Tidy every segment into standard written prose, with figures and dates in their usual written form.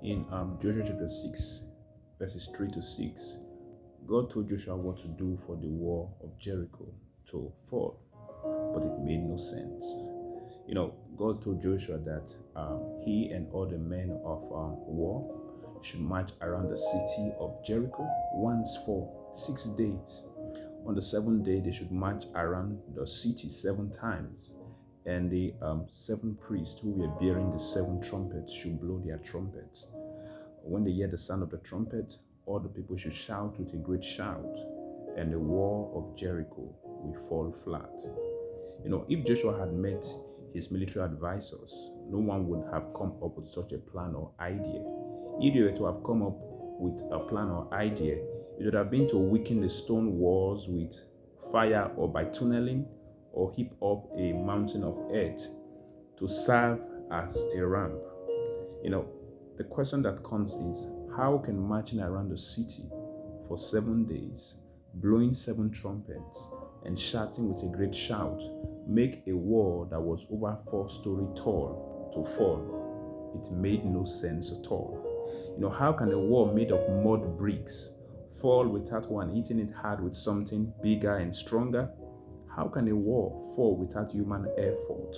In Joshua chapter 6, verses 3 to 6, God told Joshua what to do for the wall of Jericho to fall, but it made no sense. God told Joshua that he and all the men of war should march around the city of Jericho once for 6 days. On the seventh day, they should march around the city 7 times. And the 7 priests who were bearing the 7 trumpets should blow their trumpets. When they hear the sound of the trumpet, all the people should shout with a great shout, and the wall of Jericho will fall flat. If Joshua had met his military advisors, no one would have come up with such a plan or idea. If they were to have come up with a plan or idea, it would have been to weaken the stone walls with fire or by tunneling, or heap up a mountain of earth to serve as a ramp. The question that comes is, how can marching around the city for 7 days, blowing 7 trumpets, and shouting with a great shout make a wall that was over 4 stories tall to fall? It made no sense at all. How can a wall made of mud bricks fall without one hitting it hard with something bigger and stronger? How can a wall fall without human effort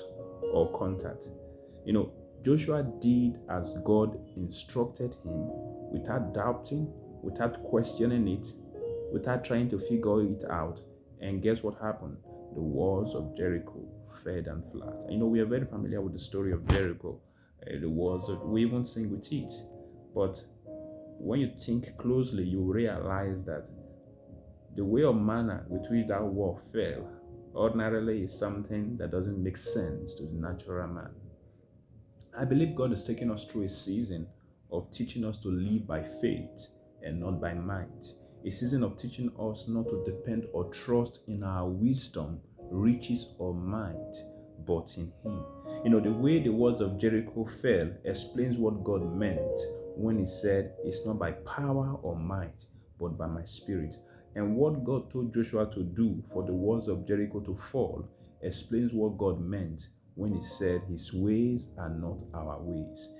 or contact? Joshua did as God instructed him without doubting, without questioning it, without trying to figure it out. And guess what happened? The walls of Jericho fell down flat. We are very familiar with the story of Jericho. The walls, we even sing with it. But when you think closely, you realize that the way of manner with which that wall fell ordinarily is something that doesn't make sense to the natural man. I believe God is taking us through a season of teaching us to live by faith and not by might. A season of teaching us not to depend or trust in our wisdom, riches, or might, but in Him. The way the walls of Jericho fell explains what God meant when He said, "It's not by power or might, but by my Spirit." And what God told Joshua to do for the walls of Jericho to fall explains what God meant when He said His ways are not our ways.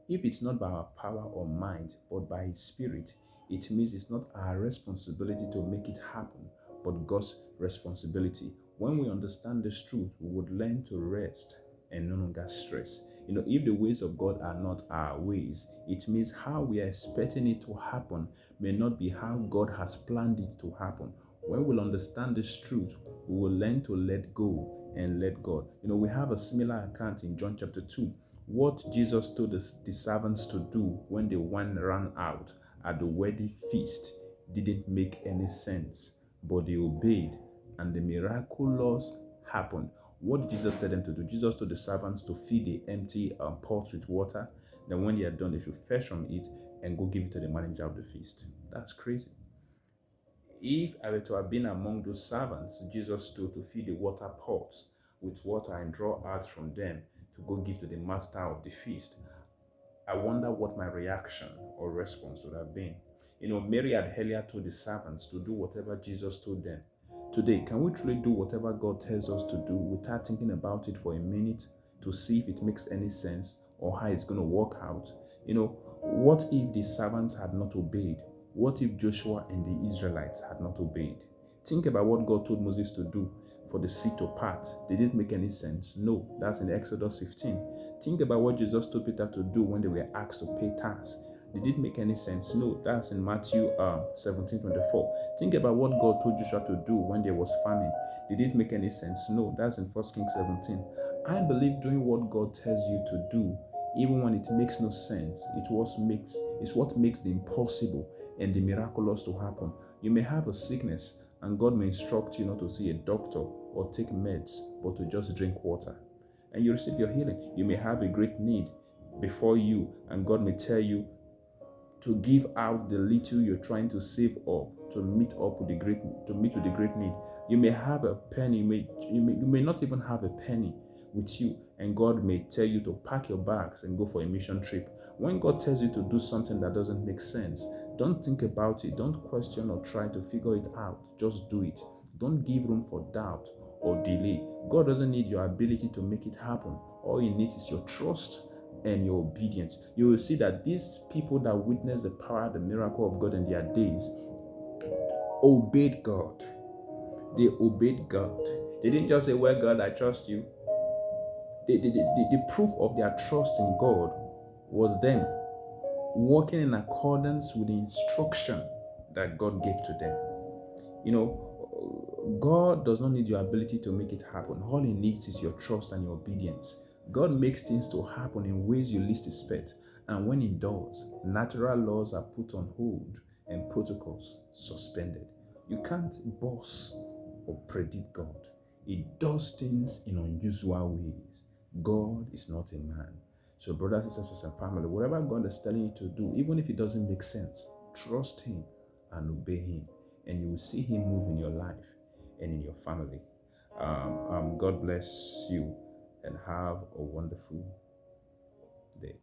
If it's not by our power or might, but by His Spirit, it means it's not our responsibility to make it happen, but God's responsibility. When we understand this truth, we would learn to rest and no longer stress. If the ways of God are not our ways, it means how we are expecting it to happen may not be how God has planned it to happen. When we'll understand this truth, we will learn to let go and let God. We have a similar account in John chapter 2. What Jesus told the servants to do when the wine ran out at the wedding feast didn't make any sense, but they obeyed, and the miraculous happened. What did Jesus tell them to do? Jesus told the servants to fill the empty pots with water. Then when they are done, they should fetch from it and go give it to the manager of the feast. That's crazy. If I were to have been among those servants, Jesus told to fill the water pots with water and draw out from them to go give to the master of the feast, I wonder what my reaction or response would have been. Mary had earlier told the servants to do whatever Jesus told them. Today, can we truly do whatever God tells us to do without thinking about it for a minute to see if it makes any sense or how it's going to work out? What if the servants had not obeyed? What if Joshua and the Israelites had not obeyed? Think about what God told Moses to do for the sea to part. Did it make any sense? No, that's in Exodus 15. Think about what Jesus told Peter to do when they were asked to pay tax. Did it make any sense? No, that's in Matthew 17:24. Think about what God told Joshua to do when there was famine. Did it make any sense? No, that's in 1 Kings 17. I believe doing what God tells you to do, even when it makes no sense, it's what makes the impossible and the miraculous to happen. You may have a sickness and God may instruct you not to see a doctor or take meds, but to just drink water, and you receive your healing. You may have a great need before you, and God may tell you to give out the little you're trying to save up to meet with the great need. You may have a penny, you may not even have a penny with you, and God may tell you to pack your bags and go for a mission trip. When God tells you to do something that doesn't make sense, don't think about it, don't question or try to figure it out. Just do it. Don't give room for doubt or delay. God doesn't need your ability to make it happen. All He needs is your trust and your obedience. You will see that these people that witnessed the power, the miracle of God in their days, obeyed God. They obeyed God. They didn't just say, well, God, I trust you. The proof of their trust in God was them walking in accordance with the instruction that God gave to them. You know, God does not need your ability to make it happen. All He needs is your trust and your obedience. God makes things to happen in ways you least expect. And when He does, natural laws are put on hold and protocols suspended. You can't boss or predict God. He does things in unusual ways. God is not a man. So, brothers and sisters and family, whatever God is telling you to do, even if it doesn't make sense, trust Him and obey Him, and you will see Him move in your life and in your family. God bless you and have a wonderful day.